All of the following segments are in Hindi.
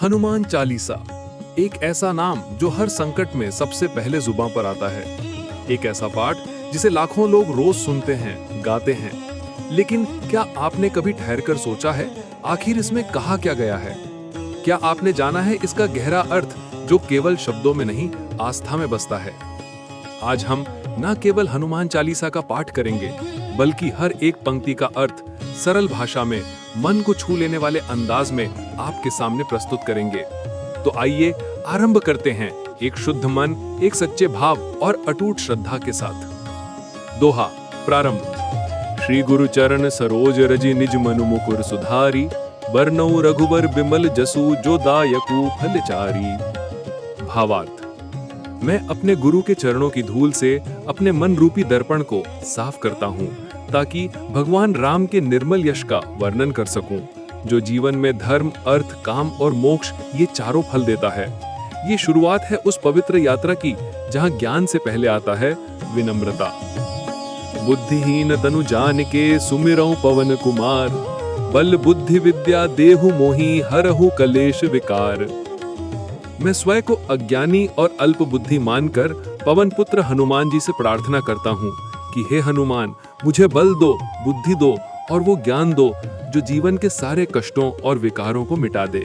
हनुमान चालीसा एक ऐसा नाम जो हर संकट में सबसे पहले जुबां पर आता है। एक ऐसा पाठ जिसे लाखों लोग रोज सुनते हैं, गाते हैं। लेकिन क्या आपने कभी ठहरकर सोचा है आखिर इसमें कहा क्या गया है? क्या आपने जाना है इसका गहरा अर्थ जो केवल शब्दों में नहीं, आस्था में बसता है? आज हम न केवल हनुमान चालीसा का पाठ करेंगे, बल्कि हर एक पंक्ति का अर्थ सरल भाषा में, मन को छू लेने वाले अंदाज में आपके सामने प्रस्तुत करेंगे। तो आइए आरंभ करते हैं एक शुद्ध मन, एक सच्चे भाव और अटूट श्रद्धा के साथ। दोहा प्रारंभ। श्री गुरु चरण सरोज रजि निज मनु मुकुर सुधारी, बरनऊ रघुबर बिमल जसु जो दायकु फलचारी। भावार्थ। मैं अपने गुरु के चरणों की धूल से अपने मन रूपी दर्पण को साफ करता हूँ, ताकि भगवान राम के निर्मल यश का वर्णन कर सकूं, जो जीवन में धर्म, अर्थ, काम और मोक्ष ये चारों फल देता है। ये शुरुआत है उस पवित्र यात्रा की जहां ज्ञान से पहले आता है विनम्रता। बुद्धिहीन तनु जान के सुमिरऊं पवन कुमार, बल बुद्धि विद्या देहु मोहि हरहु कलेश विकार। मैं स्वयं को अज्ञानी और अल्प बुद्धि मानकर पवन पुत्र हनुमान जी से प्रार्थना करता हूँ कि हे हनुमान, मुझे बल दो, बुद्धि दो और वो ज्ञान दो जो जीवन के सारे कष्टों और विकारों को मिटा दे।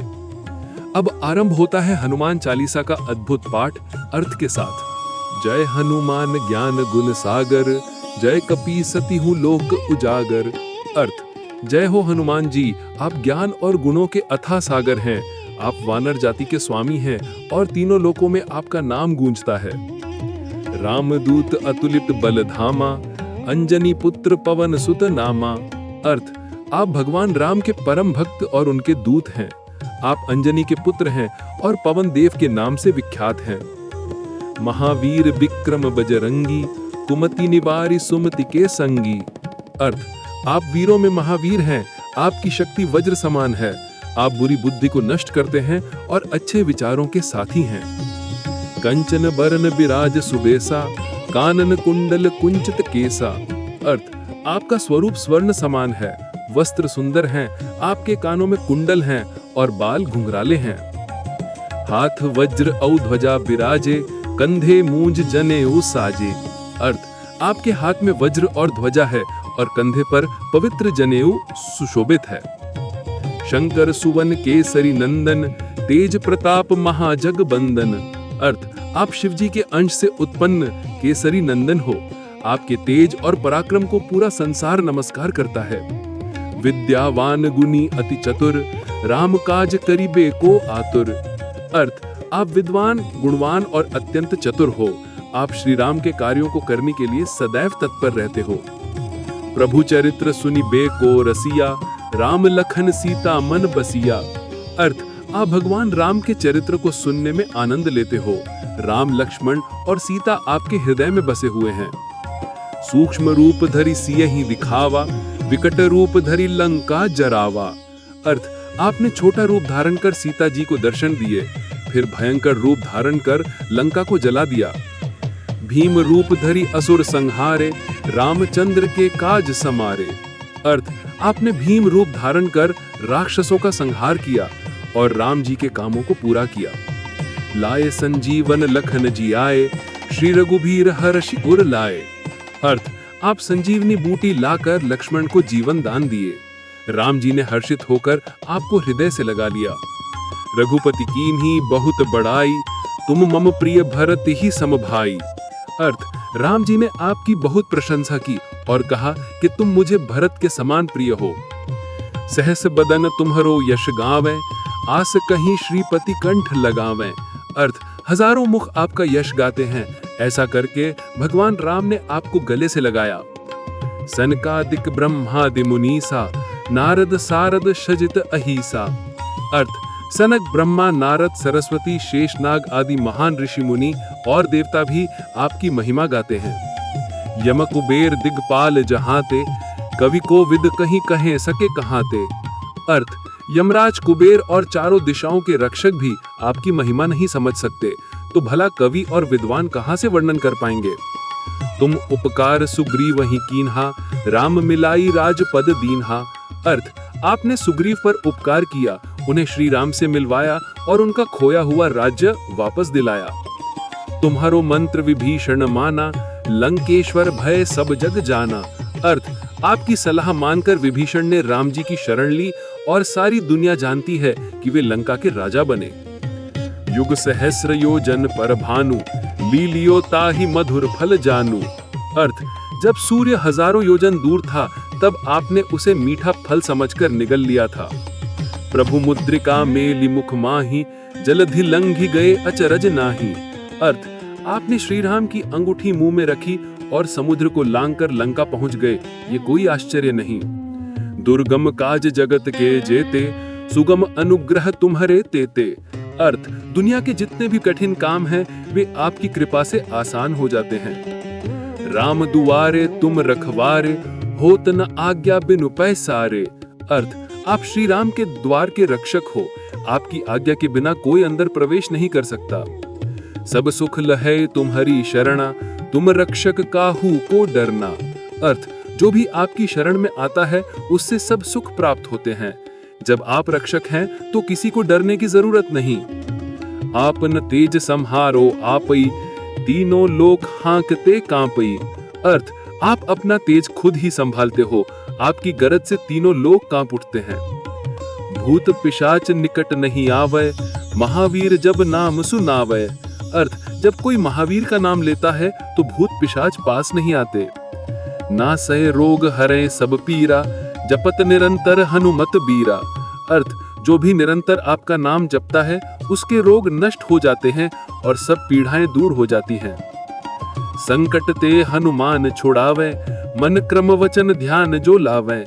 अब आरंभ होता है हनुमान चालीसा का अद्भुत पाठ अर्थ के साथ। जय हनुमान ज्ञान गुण सागर, जय कपी सती हूँ लोक उजागर। अर्थ। जय हो हनुमान जी, आप ज्ञान और गुणों के अथाह सागर हैं। आप वानर जाति के स्वामी हैं और तीनों लोकों में आपका नाम गूंजता है। रामदूत अतुलित बल धामा, अंजनी पुत्र पवन सुत नामा। अर्थ। आप भगवान राम के परम भक्त और उनके दूत हैं। आप अंजनी के पुत्र हैं और पवन देव के नाम से विख्यात हैं। महावीर विक्रम बजरंगी, कुमति निवारी सुमति के संगी। अर्थ। आप वीरों में महावीर हैं, आपकी शक्ति वज्र समान है। आप बुरी बुद्धि को नष्ट करते हैं और अच्छे विचारों के साथी हैं। कंचन बरन बिराज सुबेसा, कानन कुंडल कुंचित केसा। अर्थ। आपका स्वरूप स्वर्ण समान है, वस्त्र सुंदर हैं, आपके कानों में कुंडल हैं और बाल घुंघराले हैं। हाथ वज्र औ ध्वजा बिराजे, कंधे मूंज जनेऊ साजे। अर्थ। आपके हाथ में वज्र और ध्वजा है और कंधे पर पवित्र जनेऊ सुशोभित है। शंकर सुवन केसरी नंदन, तेज प्रताप महाजग बंदन। अर्थ। आप शिवजी के अंश से उत्पन्न केसरी नंदन हो। आपके तेज और पराक्रम को पूरा संसार नमस्कार करता है। विद्यावान गुणी अति चतुर, राम काज करिबे को आतुर। अर्थ। आप विद्वान, गुणवान और अत्यंत चतुर हो। आप श्री राम के कार्यों को करने के लिए सदैव तत्पर रहते हो। प्रभु चरित्र सुनि बे को रसिया, राम लखन सीता मन बसिया। अर्थ। आप भगवान राम के चरित्र को सुनने में आनंद लेते हो। राम, लक्ष्मण और सीता आपके हृदय में बसे हुए हैं। सूक्ष्म रूप धरि सियहि दिखावा, विकट रूप धरि लंका जरावा। अर्थ। आपने छोटा रूप धारण कर सीता जी को दर्शन दिए, फिर भयंकर रूप धारण कर लंका को जला दिया। भीम रूप धरि असुर संहारे, रामचंद्र के काज समारे। अर्थ। आपने भीम रूप धारण कर राक्षसों का संहार किया और राम जी के कामों को पूरा किया। लाए संजीवन लखन जी आए, श्री रघुबीर हर्षि उर लाए। अर्थ। आप संजीवनी बूटी लाकर लक्ष्मण को जीवन दान दिए। राम जी ने हर्षित होकर आपको हृदय से लगा लिया। रघुपति कीन्ही बहुत बड़ाई, तुम मम प्रिय भरत ही सम भाई। अर्थ। राम जी ने आपकी बहुत प्रशंसा की और कहा कि तुम मुझे भरत के समान प्रिय हो। सहस बदन तुम्हरो यश गावें, आस कहीं श्रीपति कंठ लगावें। अर्थ। हजारों मुख आपका यश गाते हैं। ऐसा करके भगवान राम ने आपको गले से लगाया। सनकादिक ब्रह्मादि मुनीसा, नारद सारद शजित अहीसा। अर्थ। सनक, ब्रह्मा, नारद, सरस्वती, शेषनाग आदि महान ऋषि मुनि और देवता भी आपकी महिमा गाते हैं। यम कुबेर दिग्पाल जहाते, कवि को विद कहीं कहे सके कहाते। अर्थ। यमराज, कुबेर और चारों दिशाओं के रक्षक भी आपकी महिमा नहीं समझ सकते, तो भला कवि और विद्वान कहां से वर्णन कर पाएंगे। तुम उपकार सुग्रीव वहीं कीन्हा, राम मिलाई राजपद दीन्हा। अर्थ। आपने सुग्रीव पर उपकार किया उन्हें श्री राम से मिलवाया और उनका खोया हुआ राज्य वापस दिलाया। तुम्हारो मंत्र विभीषण माना, लंकेश्वर भय सब जग जाना। अर्थ, आपकी सलाह मानकर विभीषण ने राम जी की शरण ली और सारी दुनिया जानती है कि वे लंका के राजा बने। युग सहस्र योजन पर भानु, लीलियो ताहि मधुर फल जानू। अर्थ, जब सूर्य हजारों योजन दूर था तब आपने उसे मीठा फल समझकर निगल लिया था। प्रभु मुद्रिका मेलि मुख माही, जलधि लंघि गए अचरज नाही। अर्थ, आपने श्री राम की अंगूठी मुंह में रखी और समुद्र को लांघकर लंका पहुंच गए, ये कोई आश्चर्य नहीं। दुर्गम काज जगत के जेते, सुगम अनुग्रह तुम्हारे तेते। अर्थ, दुनिया के जितने भी कठिन काम हैं वे आपकी कृपा से आसान हो जाते हैं। राम दुआरे तुम रखवारे, होत न आज्ञा बिनु पैसारे। अर्थ, आप श्री राम के द्वार के रक्षक हो, आपकी आज्ञा के बिना कोई अंदर प्रवेश नहीं कर सकता। सब सुख लहै तुम्हारी शरणा, तुम रक्षक काहू को डरना। अर्थ, जो भी आपकी शरण में आता है उससे सब सुख प्राप्त होते हैं। जब आप रक्षक हैं तो किसी को डरने की जरूरत नहीं। आपन तेज संहारो आपई, तीनों लोक हांकते कांपई। अर्थ, आप अपना तेज खुद ही संभालते हो, आपकी गरज से तीनों लोग कांप उठते हैं। भूत पिशाच निकट नहीं आवे, महावीर जब नाम सुनावे। अर्थ, जब कोई महावीर का नाम लेता है तो भूत पिशाच पास नहीं आते। ना सहे रोग हरे सब पीरा, जपत निरंतर हनुमत बीरा। अर्थ, जो भी निरंतर आपका नाम जपता है उसके रोग नष्ट हो जाते हैं और सब पीड़ाएं दूर हो जाती हैं। संकट ते हनुमान छुड़ावे, मन क्रम वचन ध्यान जो लावे।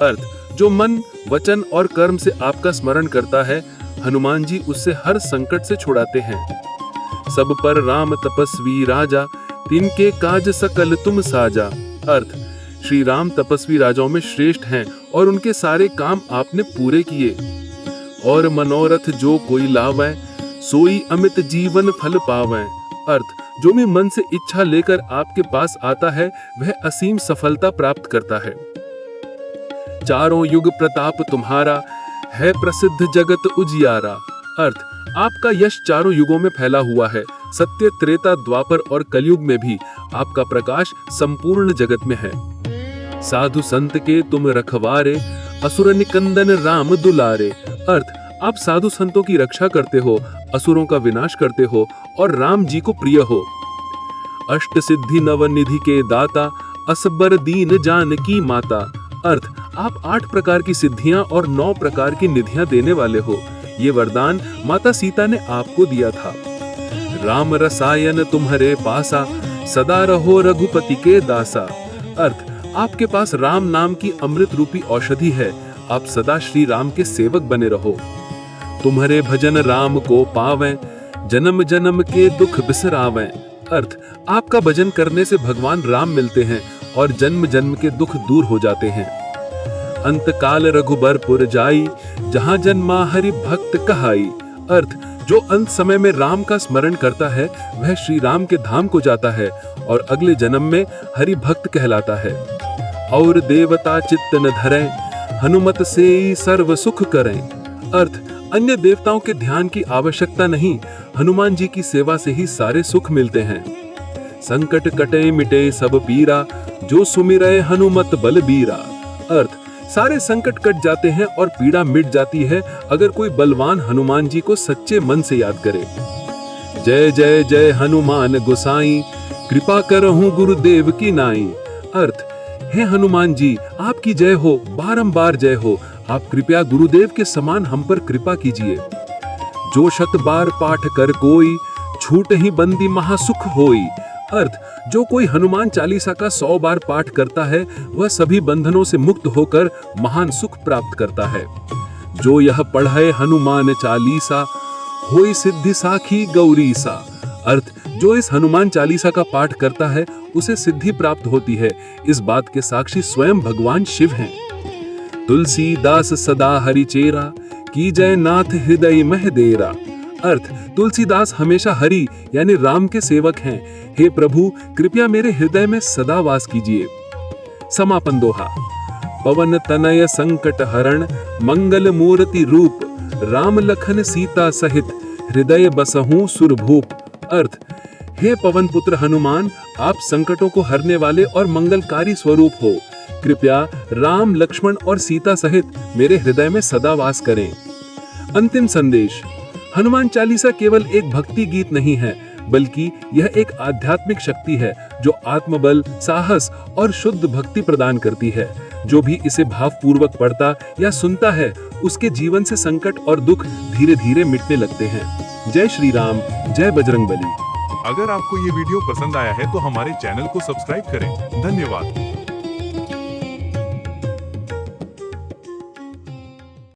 अर्थ, जो मन वचन और कर्म से आपका स्मरण करता है हनुमान जी उससे हर संकट से छुड़ाते हैं। सब पर राम तपस्वी राजा, तिनके काज सकल तुम साजा। अर्थ, श्री राम तपस्वी राजाओं में श्रेष्ठ हैं और उनके सारे काम आपने पूरे किए। और मनोरथ जो कोई लावे, सोई अमित जीवन फल पावे। अर्थ, जो भी मन से इच्छा लेकर आपके पास आता है वह असीम सफलता प्राप्त करता है। चारों युग प्रताप तुम्हारा, है प्रसिद्ध जगत उजियारा। अर्थ, आपका यश चारों युगों में फैला हुआ है। सत्य, त्रेता, द्वापर और कलयुग में भी आपका प्रकाश संपूर्ण जगत में है। साधु संत के तुम रखवारे, असुर निकंदन राम दुलारे। अर्थ, आप साधु संतों की रक्षा करते हो, असुरों का विनाश करते हो और राम जी को प्रिय हो। अष्ट सिद्धि नव निधि के दाता, असबर दीन जानकी माता। अर्थ, आप 8 प्रकार की सिद्धियां और 9 प्रकार की निधियां देने वाले हो। ये वरदान माता सीता ने आपको दिया था। राम रसायन तुम्हारे पासा, सदा रहो रघुपति के दासा। अर्थ, आपके पास राम नाम की अमृत रूपी औषधि है, आप सदा श्री राम के सेवक बने रहो। तुम्हारे भजन राम को पावें, जन्म जन्म के दुख बिसरावें। अर्थ, आपका भजन करने से भगवान राम मिलते हैं और जन्म जन्म के दुख दूर हो जाते हैं। अंत काल रघुबरपुर जाई, जहां जन्मा हरि भक्त कहाई। अर्थ, जो अंत समय में राम का स्मरण करता है वह श्री राम के धाम को जाता है और अगले जन्म में हरि भक्त कहलाता है। और देवता चित्त न धरें, हनुमत से सर्व सुख करें। अर्थ, अन्य देवताओं के ध्यान की आवश्यकता नहीं, हनुमान जी की सेवा से ही सारे सुख मिलते हैं। संकट कटे मिटे सब पीरा, जो सुमिरै हनुमत बलबीरा। अर्थ, सारे संकट कट जाते हैं और पीड़ा मिट जाती है अगर कोई बलवान हनुमान जी को सच्चे मन से याद करे। जय जय जय हनुमान गोसाई, कृपा करहूं गुरुदेव की नाई। अर्थ, हे हनुमान जी आपकी जय हो, बारंबार जय हो। आप कृपया गुरुदेव के समान हम पर कृपा कीजिए। जो 100 बार पाठ कर कोई, छूट ही बंदी महासुख होई। अर्थ, जो कोई हनुमान चालीसा का 100 बार पाठ करता है वह सभी बंधनों से मुक्त होकर महान सुख प्राप्त करता है। जो यह पढ़े हनुमान चालीसा, होई सिद्धि साखी गौरीसा। अर्थ, जो इस हनुमान चालीसा का पाठ करता है उसे सिद्धि प्राप्त होती है। इस बात के साक्षी स्वयं भगवान शिव हैं। तुलसीदास सदा हरिचेरा, की जय नाथ हृदय मह डेरा। अर्थ, तुलसीदास हमेशा हरि यानी राम के सेवक हैं। हे प्रभु, कृपया मेरे हृदय में सदा वास कीजिए। समापन दोहा। पवन तनय संकट हरण मंगल मूर्ति रूप, राम लखन सीता सहित हृदय बसहूं सुरभूप। अर्थ, हे पवन पुत्र हनुमान, आप संकटों को हरने वाले और मंगलकारी स्वरूप हो। कृपया राम, लक्ष्मण और सीता सहित मेरे हृदय में सदा वास करें। अंतिम संदेश। हनुमान चालीसा केवल एक भक्ति गीत नहीं है, बल्कि यह एक आध्यात्मिक शक्ति है जो आत्मबल, साहस और शुद्ध भक्ति प्रदान करती है। जो भी इसे भावपूर्वक पढ़ता या सुनता है, उसके जीवन से संकट और दुख धीरे धीरे मिटने लगते हैं। जय श्री राम, जय बजरंगबली। अगर आपको ये वीडियो पसंद आया है तो हमारे चैनल को सब्सक्राइब करें। धन्यवाद।